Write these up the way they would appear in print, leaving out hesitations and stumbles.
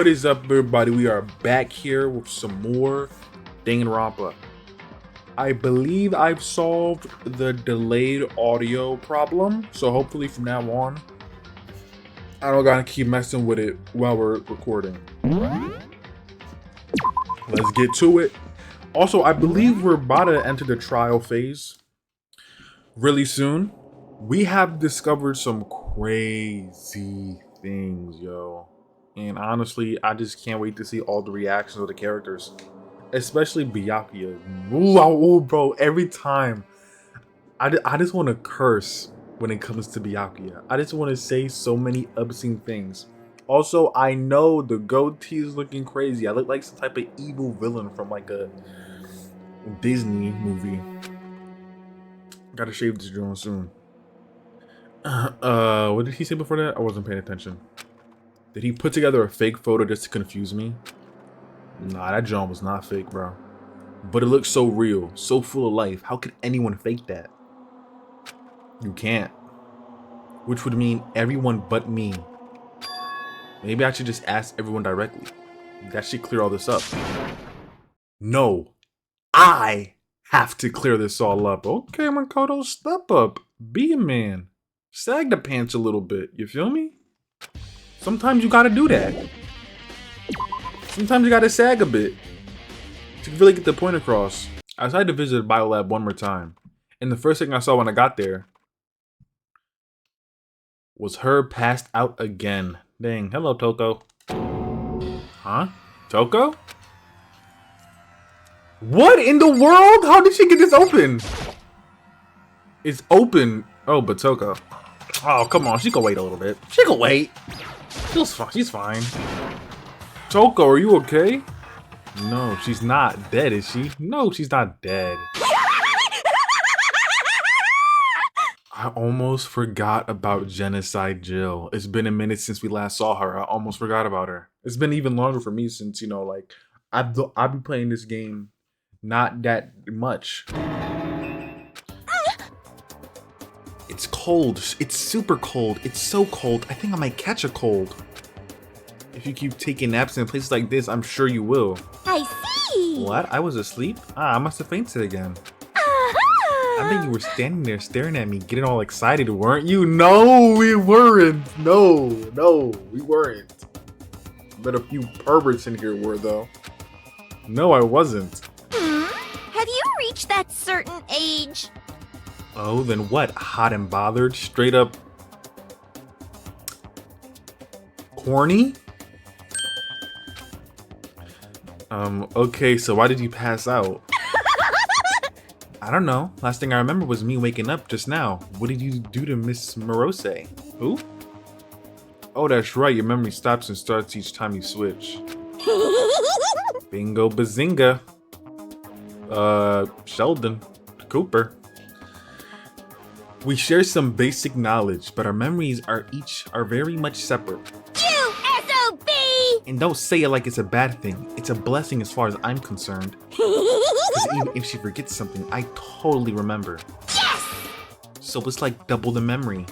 What is up, everybody? We are back here with some more Danganronpa. I believe I've solved the delayed audio problem, so hopefully from now on, I don't gotta keep messing with it while we're recording. Let's get to it. Also, I believe we're about to enter the trial phase really soon. We have discovered some crazy things, yo. And honestly, I just can't wait to see all the reactions of the characters. Especially Byakuya. Ooh, bro, every time. I just want to curse when it comes to Byakuya. I just want to say so many obscene things. Also, I know the goatee is looking crazy. I look like some type of evil villain from like a Disney movie. Gotta shave this drone soon. What did he say before that? I wasn't paying attention. Did he put together a fake photo just to confuse me? Nah, that John was not fake, bro. But it looks so real, so full of life. How could anyone fake that? You can't. Which would mean everyone but me. Maybe I should just ask everyone directly. That should clear all this up. No. I have to clear this all up. Okay, Makoto, step up. Be a man. Sag the pants a little bit. You feel me? Sometimes you gotta do that. Sometimes you gotta sag a bit to really get the point across. I decided to visit the biolab one more time, and the first thing I saw when I got there was her passed out again. Dang, hello Toko. Huh? Toko? What in the world? How did she get this open? It's open. Oh, but Toko. Oh, come on, she can wait a little bit. She can wait. She's fine. Toko, are you okay? No, she's not dead, is she? No, she's not dead. I almost forgot about Genocide Jill. It's been a minute since we last saw her. I almost forgot about her. It's been even longer for me since, you know, like, I've been playing this game not that much. It's cold. It's super cold. It's so cold. I think I might catch a cold. If you keep taking naps in places like this, I'm sure you will. I see! What? I was asleep? I must have fainted again. I think you were standing there staring at me, getting all excited, weren't you? No, we weren't. No, we weren't. But a few perverts in here were, though. No, I wasn't. Have you reached that certain age? Oh, then what? Hot and bothered? Straight up corny? Okay, so why did you pass out? I don't know. Last thing I remember was me waking up just now. What did you do to Miss Morose? Who? Oh, that's right. Your memory stops and starts each time you switch. Bingo bazinga. Sheldon. Cooper. We share some basic knowledge, but our memories are very much separate. You SOB! And don't say it like it's a bad thing. It's a blessing as far as I'm concerned. Because even if she forgets something, I totally remember. Yes! So it's like double the memory.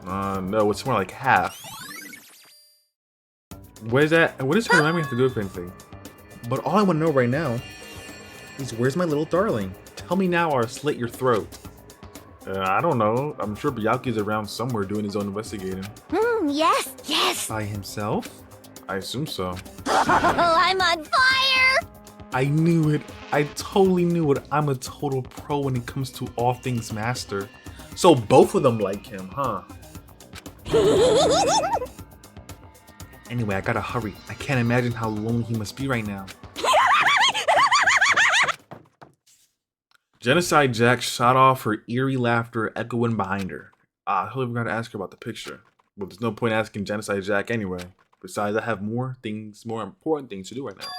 No, it's more like half. What is that? What does her memory have to do with anything? But all I want to know right now is where's my little darling? Tell me now or I'll slit your throat. I don't know. I'm sure Byakuya's around somewhere doing his own investigating. Yes! By himself? I assume so. Oh, I'm on fire! I knew it. I totally knew it. I'm a total pro when it comes to all things master. So both of them like him, huh? Anyway, I gotta hurry. I can't imagine how lonely he must be right now. Genocide Jack shot off, her eerie laughter echoing behind her. I totally forgot to ask her about the picture. But there's no point asking Genocide Jack anyway. Besides, I have more important things to do right now.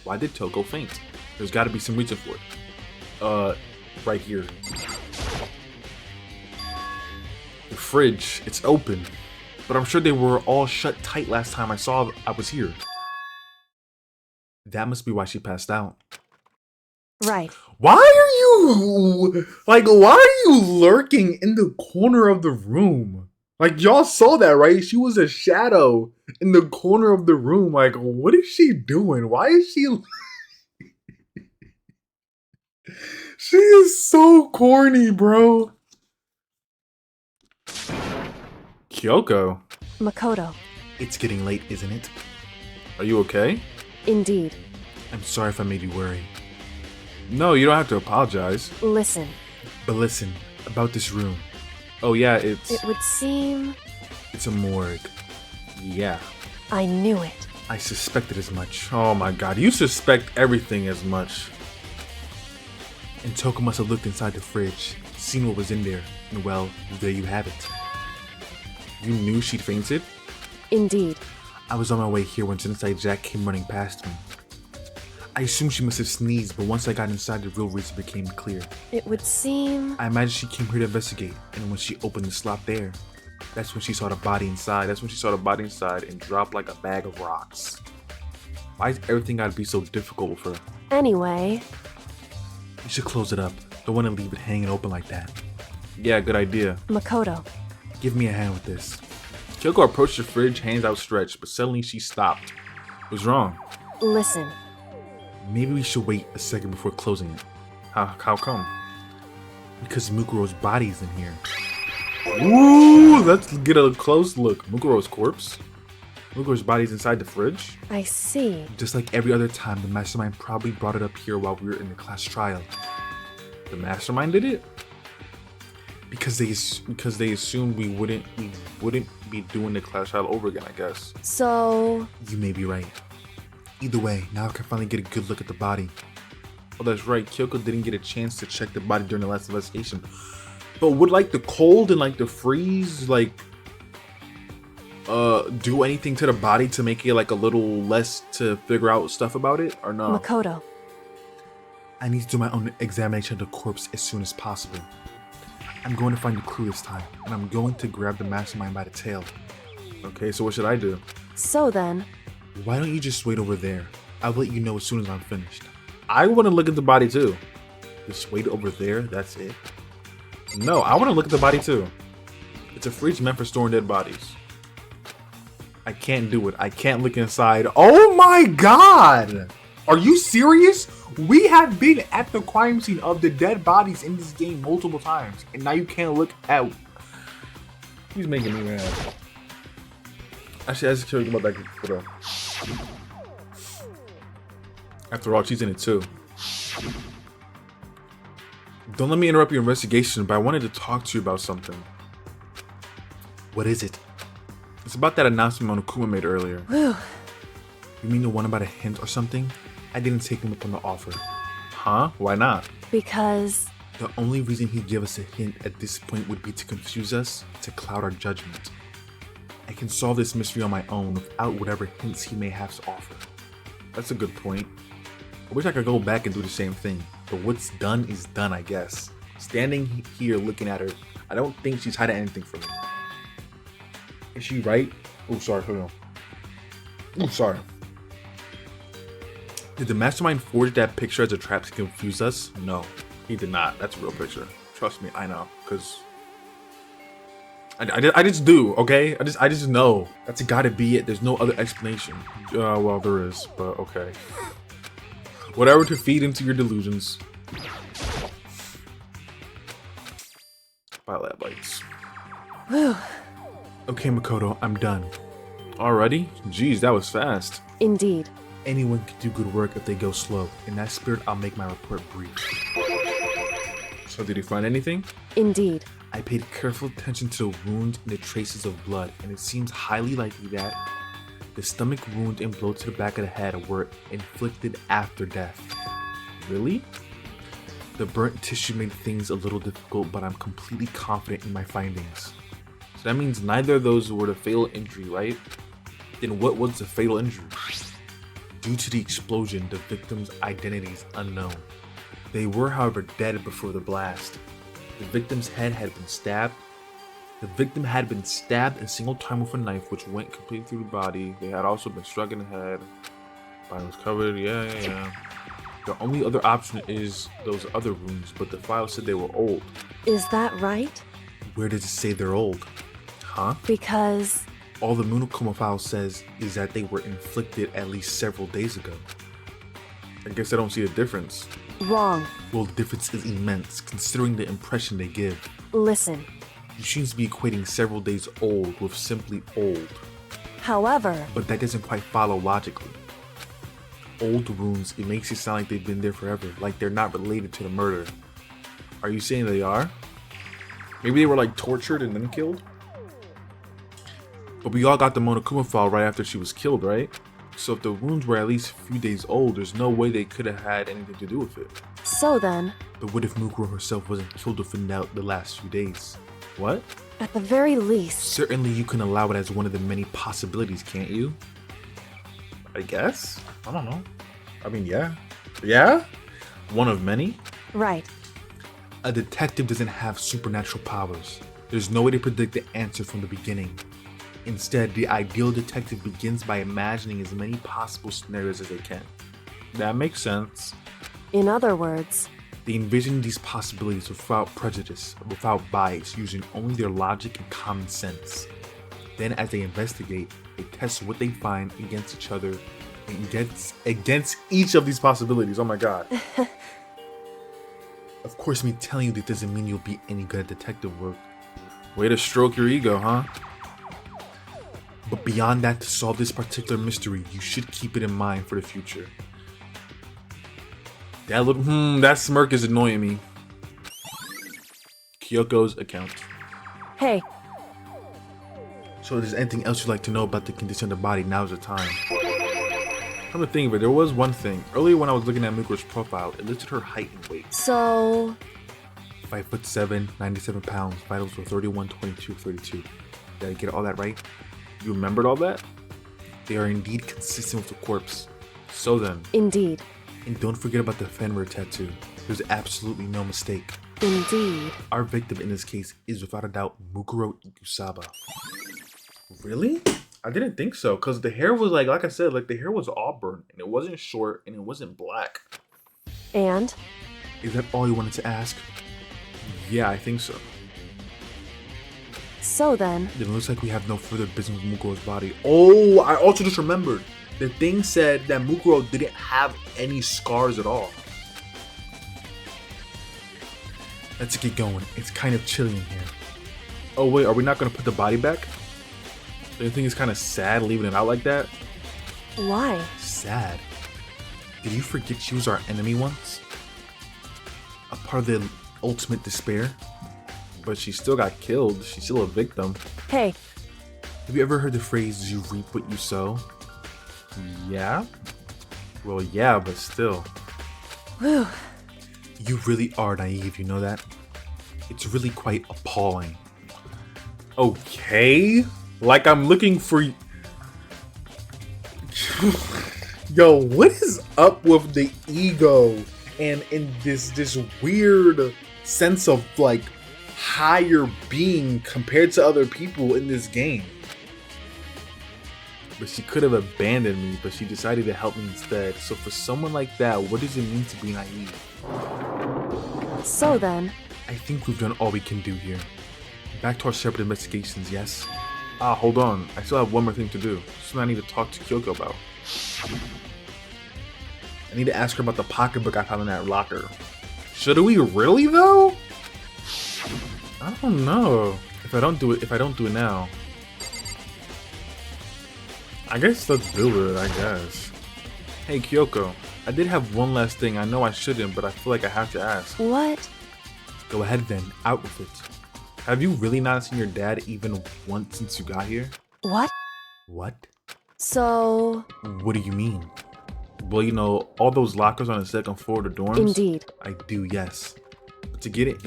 Why did Toko faint? There's gotta be some reason for it. Right here. The fridge, it's open. But I'm sure they were all shut tight last time I was here. That must be why she passed out. Right. Why are you lurking in the corner of the room? Like, y'all saw that, right? She was a shadow in the corner of the room. Like, what is she doing? Why is she... She is so corny, bro. Kyoko, Makoto. it's getting late, isn't it? Are you okay? Indeed. I'm sorry if I made you worry. No, you don't have to apologize. Listen. But listen, about this room. Oh yeah, It would seem... it's a morgue. Yeah, I knew it. I suspected as much. Oh my god, you suspect everything as much. And Toko must have looked inside the fridge, seen what was in there, and well, there you have it. You knew she'd fainted? Indeed. I was on my way here when Sensei Jack came running past me. I assumed she must have sneezed, but once I got inside, the real reason became clear. It would seem... I imagine she came here to investigate, and when she opened the slot there, that's when she saw the body inside. That's when she saw the body inside and dropped like a bag of rocks. Why is everything gotta be so difficult for her? Anyway... You should close it up. Don't want to leave it hanging open like that. Yeah, good idea. Makoto. Give me a hand with this. Kyoko approached the fridge, hands outstretched, but suddenly she stopped. What's wrong? Listen. Maybe we should wait a second before closing it. How come? Because Mukuro's body's in here. Ooh, let's get a close look. Mukuro's corpse? Mukuro's body's inside the fridge? I see. Just like every other time, the mastermind probably brought it up here while we were in the class trial. The mastermind did it? Because they assumed we wouldn't be doing the class trial over again, I guess. So... You may be right. Either way, now I can finally get a good look at the body. Oh, that's right. Kyoko didn't get a chance to check the body during the last investigation. But would like the cold and like the freeze like do anything to the body to make it like a little less to figure out stuff about it or no? Makoto. I need to do my own examination of the corpse as soon as possible. I'm going to find a clue this time, and I'm going to grab the mastermind by the tail. Okay, so what should I do? So then... Why don't you just wait over there? I'll let you know as soon as I'm finished. I want to look at the body too. Just wait over there, that's it? No, I want to look at the body too. It's a fridge meant for storing dead bodies. I can't do it. I can't look inside. Oh my god! Are you serious? We have been at the crime scene of the dead bodies in this game multiple times, and now you can't look at... He's making me mad. Actually, I just care about that photo. After all, she's in it too. Don't let me interrupt your investigation, but I wanted to talk to you about something. What is it? It's about that announcement Monokuma made earlier. Whew. You mean the one about a hint or something? I didn't take him up on the offer. Huh? Why not? Because... The only reason he'd give us a hint at this point would be to confuse us, to cloud our judgment. I can solve this mystery on my own without whatever hints he may have to offer. That's a good point. I wish I could go back and do the same thing, but what's done is done, I guess. Standing here looking at her, I don't think she's hiding anything from me. Is she right? Oh, sorry, hold on. Oh, sorry. Did the mastermind forge that picture as a trap to confuse us? No, he did not. That's a real picture. Trust me, I know, because I just do, okay? I just know. That's gotta be it. There's no other explanation. Well, there is, but okay. Whatever to feed into your delusions. Violet bites. Whew. Okay, Makoto, I'm done. Already? Jeez, that was fast. Indeed. Anyone can do good work if they go slow. In that spirit, I'll make my report brief. So did you find anything? Indeed. I paid careful attention to the wound and the traces of blood, and it seems highly likely that the stomach wound and blow to the back of the head were inflicted after death. Really? The burnt tissue made things a little difficult, but I'm completely confident in my findings. So that means neither of those were the fatal injury, right? Then what was the fatal injury? Due to the explosion, the victim's identity is unknown. They were, however, dead before the blast. The victim's head had been stabbed. The victim had been stabbed a single time with a knife, which went completely through the body. They had also been struck in the head. Body was covered. Yeah. The only other option is those other wounds, but the file said they were old. Is that right? Where does it say they're old? Huh? Because... All the Monokuma file says is that they were inflicted at least several days ago. I guess I don't see a difference. Wrong. Well, the difference is immense, considering the impression they give. Listen. You seem to be equating several days old with simply old. However... But that doesn't quite follow logically. Old wounds, it makes it sound like they've been there forever, like they're not related to the murder. Are you saying they are? Maybe they were like tortured and then killed? But we all got the Monokuma file right after she was killed, right? So if the wounds were at least a few days old, there's no way they could have had anything to do with it. So then... But what if Mukuro herself wasn't killed within the last few days? What? At the very least... Certainly you can allow it as one of the many possibilities, can't you? I guess? I don't know. I mean, yeah. Yeah? One of many? Right. A detective doesn't have supernatural powers. There's no way to predict the answer from the beginning. Instead, the ideal detective begins by imagining as many possible scenarios as they can. That makes sense. In other words... They envision these possibilities without prejudice, without bias, using only their logic and common sense. Then as they investigate, they test what they find against each other and against each of these possibilities. Oh my god. Of course, me telling you that doesn't mean you'll be any good at detective work. Way to stroke your ego, huh? But beyond that, to solve this particular mystery, you should keep it in mind for the future. That look, that smirk is annoying me. Kyoko's account. Hey. So if there's anything else you'd like to know about the condition of the body, now's the time. Come to think of it, there was one thing. Earlier when I was looking at Mukuro's profile, it listed her height and weight. So... 5'7", 97 pounds, vitals were 31, 22, 32. Did I get all that right? You remembered all that? They are indeed consistent with the corpse. So then. Indeed. And don't forget about the Fenrir tattoo. There's absolutely no mistake. Indeed. Our victim in this case is without a doubt Mukuro Ikusaba. Really? I didn't think so, because the hair was like I said, the hair was auburn, and it wasn't short, and it wasn't black. And? Is that all you wanted to ask? Yeah, I think so. So then... It looks like we have no further business with Mukuro's body. Oh, I also just remembered. The thing said that Mukuro didn't have any scars at all. Let's get going. It's kind of chilly in here. Oh wait, are we not going to put the body back? Do you think it's kind of sad leaving it out like that? Why? Sad? Did you forget she was our enemy once? A part of the ultimate despair? But she still got killed. She's still a victim. Hey. Have you ever heard the phrase, you reap what you sow? Yeah? Well, yeah, but still. Whew. You really are naive, you know that? It's really quite appalling. Okay? Like I'm looking for... Yo, what is up with the ego and in this weird sense of higher being compared to other people in this game? But she could have abandoned me, but she decided to help me instead. So for someone like that, what does it mean to be naive? So then... I think we've done all we can do here. Back to our separate investigations, yes? Ah, hold on. I still have one more thing to do. Something I need to talk to Kyoko about. I need to ask her about the pocketbook I found in that locker. Should we really though? I don't know. If I don't do it now. I guess let's do it, I guess. Hey Kyoko, I did have one last thing. I know I shouldn't, but I feel like I have to ask. What? Go ahead then, out with it. Have you really not seen your dad even once since you got here? What? What? So... What do you mean? Well, you know, all those lockers on the second floor of the dorms? Indeed. I do, yes. But to get it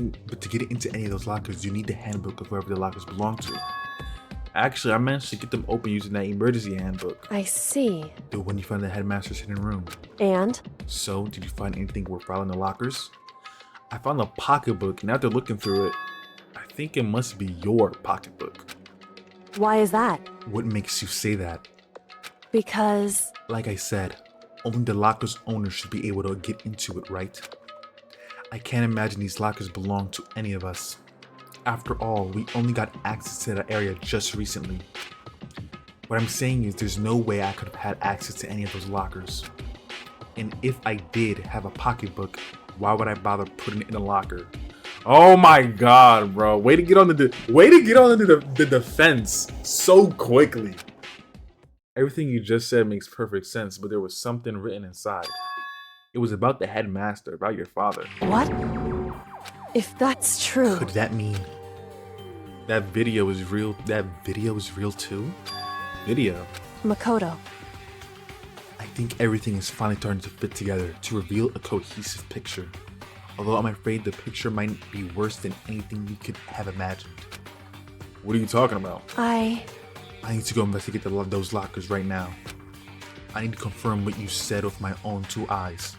into any of those lockers, you need the handbook of wherever the lockers belong to. Actually, I managed to get them open using that emergency handbook. I see. The one you found in the headmaster's hidden room. And? So, did you find anything worthwhile in the lockers? I found a pocketbook, and after looking through it, I think it must be your pocketbook. Why is that? What makes you say that? Because... Like I said, only the locker's owner should be able to get into it, right? I can't imagine these lockers belong to any of us. After all, we only got access to that area just recently. What I'm saying is there's no way I could have had access to any of those lockers. And if I did have a pocketbook, why would I bother putting it in a locker? Oh my god, bro. Way to get on the defense so quickly. Everything you just said makes perfect sense, but there was something written inside. It was about the headmaster, about your father. What? If that's true. Could that mean that video is real? That video is real too? Video. Makoto. I think everything is finally starting to fit together to reveal a cohesive picture. Although I'm afraid the picture might be worse than anything you could have imagined. What are you talking about? I need to go investigate those lockers right now. I need to confirm what you said with my own 2 eyes.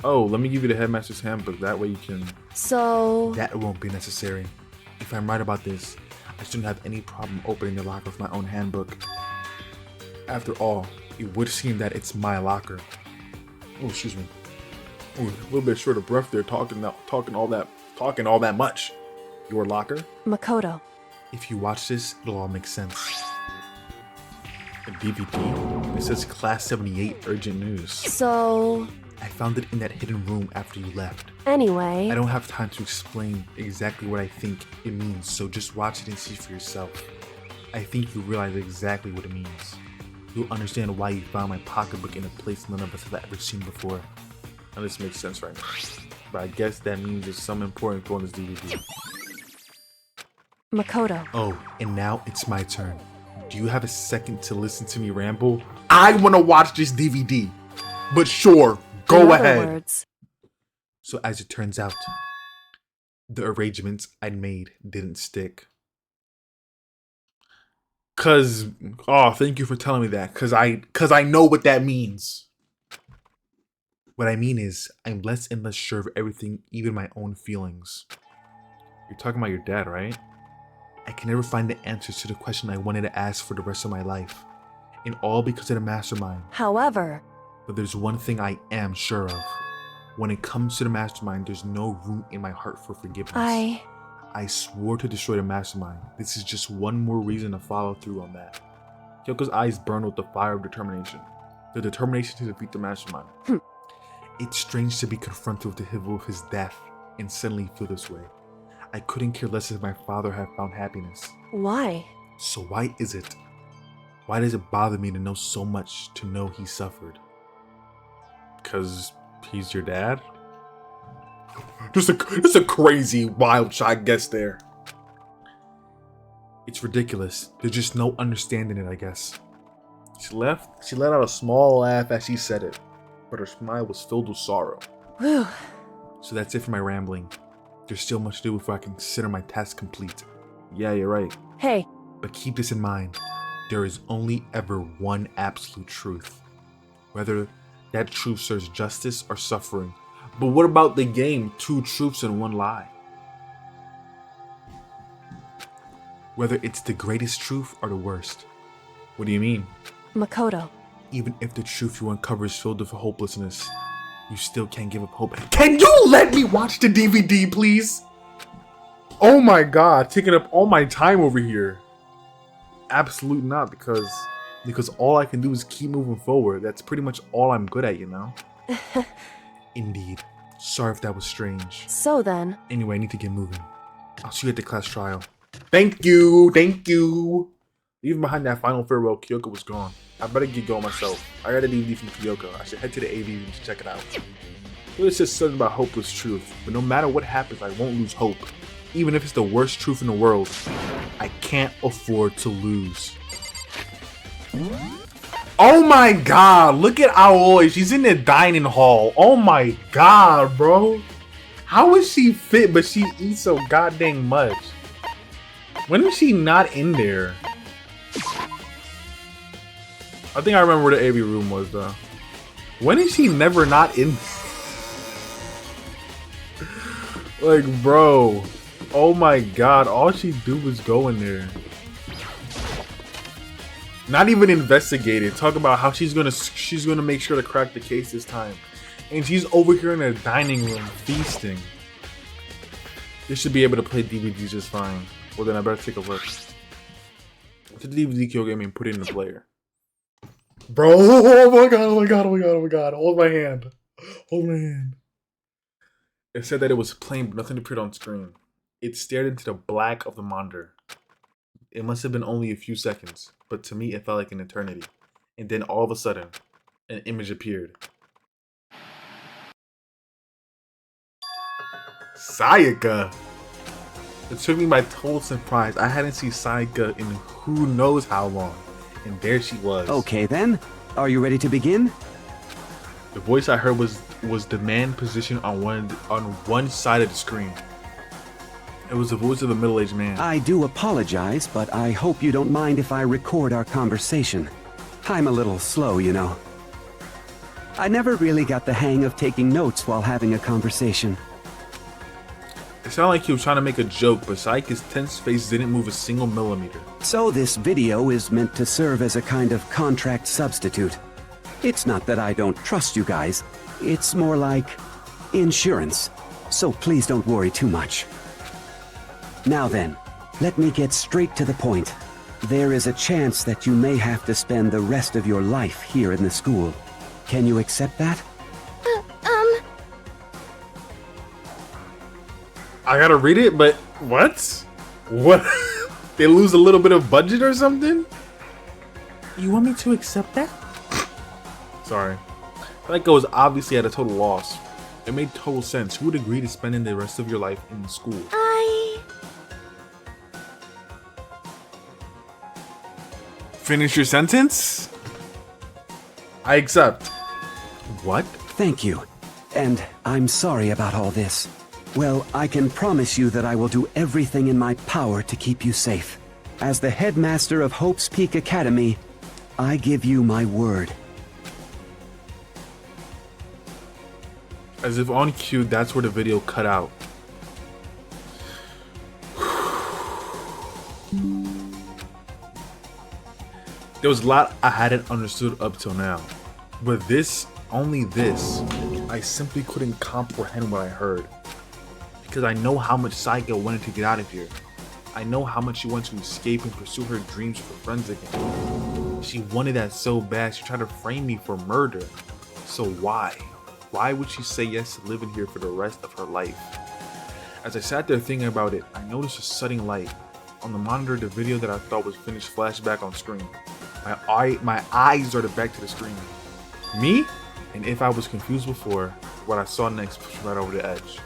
Oh, let me give you the headmaster's handbook. That way you can... So... That won't be necessary. If I'm right about this, I shouldn't have any problem opening the locker with my own handbook. After all, it would seem that it's my locker. Oh, excuse me. Ooh, a little bit short of breath there, talking all that much. Your locker? Makoto. If you watch this, it'll all make sense. A DVD? It says Class 78 Urgent News. So... I found it in that hidden room after you left. Anyway... I don't have time to explain exactly what I think it means, so just watch it and see for yourself. I think you'll realize exactly what it means. You'll understand why you found my pocketbook in a place none of us have ever seen before. Now this makes sense right now. But I guess that means there's some important info on this DVD. Makoto. Oh, and now it's my turn. Do you have a second to listen to me ramble? I want to watch this DVD. But sure, go ahead. Words. So as it turns out, the arrangements I'd made didn't stick. Thank you for telling me that. Cause I know what that means. What I mean is, I'm less and less sure of everything, even my own feelings. You're talking about your dad, right? I can never find the answers to the question I wanted to ask for the rest of my life. And all because of the mastermind. However... But there's one thing I am sure of. When it comes to the mastermind, there's no room in my heart for forgiveness. I swore to destroy the mastermind. This is just one more reason to follow through on that. Kyoko's eyes burn with the fire of determination. The determination to defeat the mastermind. It's strange to be confronted with the evil of his death and suddenly feel this way. I couldn't care less if my father had found happiness. Why? So why is it? Why does it bother me to know so much to know he suffered? Because he's your dad? Just a crazy, wild child guess there. It's ridiculous. There's just no understanding it, I guess. She let out a small laugh as she said it, but her smile was filled with sorrow. Whew. So that's it for my rambling. There's still much to do before I consider my task complete. Yeah, you're right. Hey. But keep this in mind. There is only ever one absolute truth. Whether that truth serves justice or suffering. But what about the game, 2 truths and 1 lie? Whether it's the greatest truth or the worst. What do you mean? Makoto. Even if the truth you uncover is filled with hopelessness, you still can't give up hope. Can you let me watch the DVD, please? Oh my god, taking up all my time over here. Absolutely not, because all I can do is keep moving forward. That's pretty much all I'm good at, you know? Indeed. Sorry if that was strange. So then... Anyway, I need to get moving. I'll see you at the class trial. Thank you! Thank you! Leaving behind that final farewell, Kyoko was gone. I better get going myself. I got a DVD from Kyoko. I should head to the AV room to check it out. It says something about hopeless truth, but no matter what happens, I won't lose hope. Even if it's the worst truth in the world, I can't afford to lose. Oh my god, look at Aoi. She's in the dining hall. Oh my god, bro. How is she fit, but she eats so goddamn much? When is she not in there? I think I remember where the AV room was, though. When is she never not in? Like, bro. Oh my god, all she do was go in there. Not even investigate it. Talk about how she's gonna make sure to crack the case this time. And she's over here in the dining room feasting. This should be able to play DVDs just fine. Well, then I better take a look. The DVD Kyo game and put it in the player. Bro, oh my god, oh my god, oh my god, oh my god. Hold my hand. Hold my hand. It said that it was plain, but nothing appeared on screen. It stared into the black of the monitor. It must have been only a few seconds, but to me it felt like an eternity. And then all of a sudden, an image appeared. Sayaka! It took me by total surprise. I hadn't seen Sayaka in who knows how long. And there she was. Okay then, are you ready to begin? The voice I heard was the man positioned on one side of the screen. It was the voice of a middle-aged man. I do apologize, but I hope you don't mind if I record our conversation. I'm a little slow, you know. I never really got the hang of taking notes while having a conversation. It sounded like he was trying to make a joke, but Sayaka's tense face didn't move a single millimeter. So this video is meant to serve as a kind of contract substitute. It's not that I don't trust you guys. It's more like insurance. So please don't worry too much. Now then, let me get straight to the point. There is a chance that you may have to spend the rest of your life here in the school. Can you accept that? I gotta read it, but what? What? They lose a little bit of budget or something? You want me to accept that? Sorry. Sayaka was obviously at a total loss. It made total sense. Who would agree to spending the rest of your life in school? Finish your sentence? I accept. What? Thank you. And I'm sorry about all this. Well, I can promise you that I will do everything in my power to keep you safe. As the headmaster of Hope's Peak Academy, I give you my word. As if on cue, that's where the video cut out. There was a lot I hadn't understood up till now. But this, only this, I simply couldn't comprehend what I heard. Because I know how much Sayaka wanted to get out of here. I know how much she wanted to escape and pursue her dreams for friends again. She wanted that so bad, she tried to frame me for murder. So why? Why would she say yes to living here for the rest of her life? As I sat there thinking about it, I noticed a sudden light. On the monitor, the video that I thought was finished flashed back on screen. My eyes darted back to the screen. Me? And if I was confused before, what I saw next pushed right over the edge.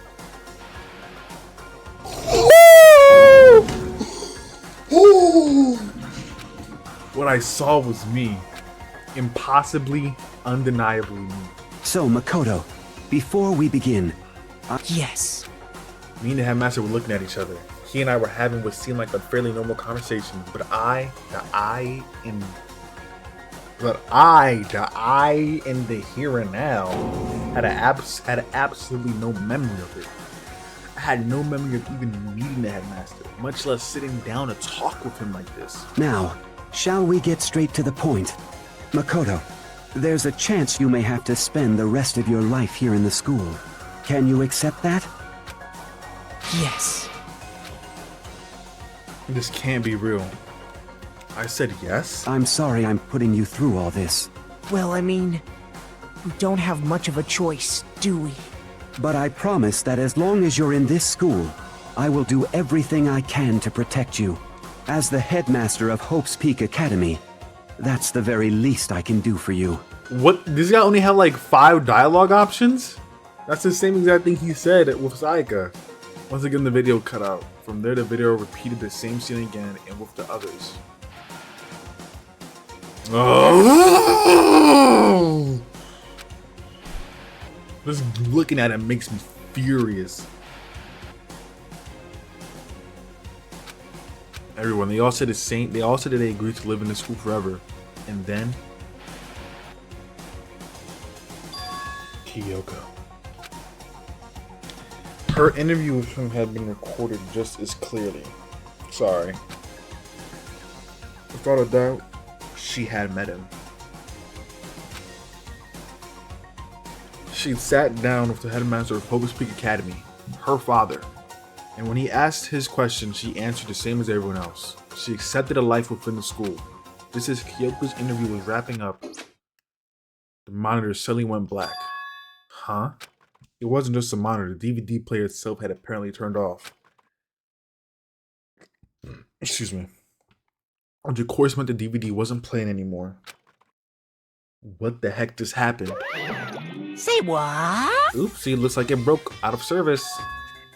What I saw was me. Impossibly, undeniably me. So, Makoto, before we begin... Yes. Me and the headmaster were looking at each other. He and I were having what seemed like a fairly normal conversation, but I in the here and now, had absolutely no memory of it. I had no memory of even meeting the headmaster, much less sitting down to talk with him like this. Now, shall we get straight to the point? Makoto, there's a chance you may have to spend the rest of your life here in the school. Can you accept that? Yes. This can't be real. I said yes? I'm sorry I'm putting you through all this. Well, I mean, we don't have much of a choice, do we? But I promise that as long as you're in this school, I will do everything I can to protect you. As the headmaster of Hope's Peak Academy, that's the very least I can do for you. What? This guy only had like 5 dialogue options? That's the same exact thing he said with Sayaka. Once again, the video cut out. From there, the video repeated the same scene again and with the others. Oh! Just looking at it makes me furious. Everyone, they all said the same. They all said that they agreed to live in the school forever. And then Kyoko. Her interview with him had been recorded just as clearly. Sorry. Without a doubt, she had met him. She sat down with the headmaster of Hope's Peak Academy, her father. And when he asked his question, she answered the same as everyone else. She accepted a life within the school. Just as Kyoko's interview was wrapping up, the monitor suddenly went black. Huh? It wasn't just a monitor. The DVD player itself had apparently turned off. Excuse me. Which of course meant the DVD wasn't playing anymore. What the heck just happened? Say what? Oops, see, it looks like it broke out of service.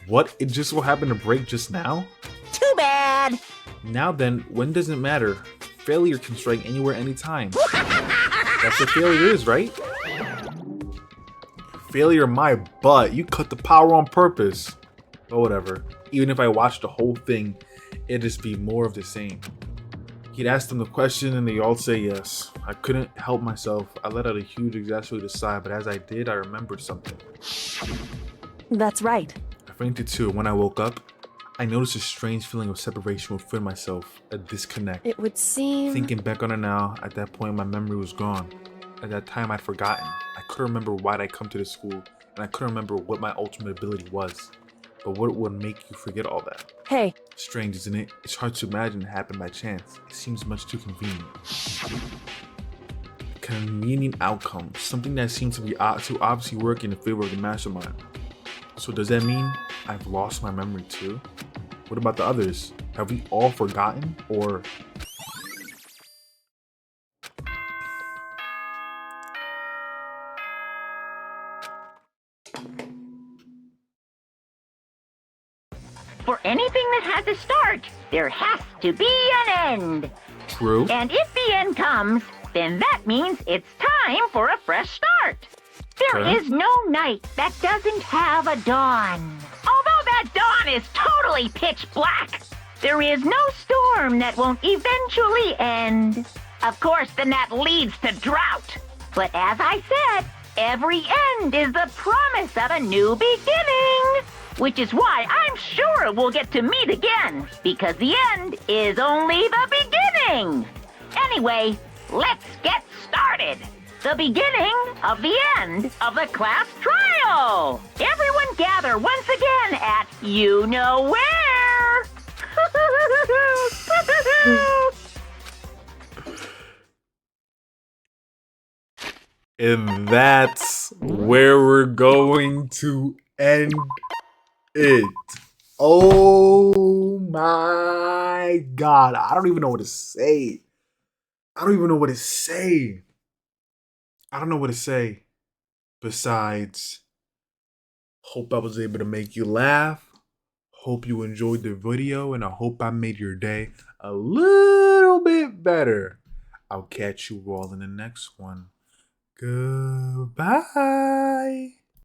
What? It just so happened to break just now? Too bad. Now then, when does it matter? Failure can strike anywhere, anytime. That's what failure is, right? Failure my butt. You cut the power on purpose. But whatever. Even if I watched the whole thing, it'd just be more of the same. He'd ask them the question and they all say yes. I couldn't help myself. I let out a huge exasperated sigh, but as I did, I remembered something. That's right. I fainted too, and when I woke up, I noticed a strange feeling of separation within myself, a disconnect. It would seem... Thinking back on it now, at that point my memory was gone. At that time I'd forgotten. I couldn't remember why'd I come to the school, and I couldn't remember what my ultimate ability was. But what would make you forget all that? Hey, Strange, isn't it? It's hard to imagine it happened by chance. It seems much too convenient. A convenient outcome. Something that seems to be too obviously working in favor of the mastermind. So does that mean I've lost my memory too? What about the others? Have we all forgotten? Or... For anything that has a start, there has to be an end. True? And if the end comes, then that means it's time for a fresh start. There Okay. is no night that doesn't have a dawn. Although that dawn is totally pitch black, there is no storm that won't eventually end. Of course, then that leads to drought. But as I said, every end is the promise of a new beginning. Which is why I'm sure we'll get to meet again, because the end is only the beginning. Anyway, let's get started. The beginning of the end of the class trial. Everyone gather once again at you know where. And that's where we're going to end it. Oh my god. I don't even know what to say. I don't know what to say. Besides, hope I was able to make you laugh. Hope you enjoyed the video, and I hope I made your day a little bit better. I'll catch you all in the next one. Goodbye.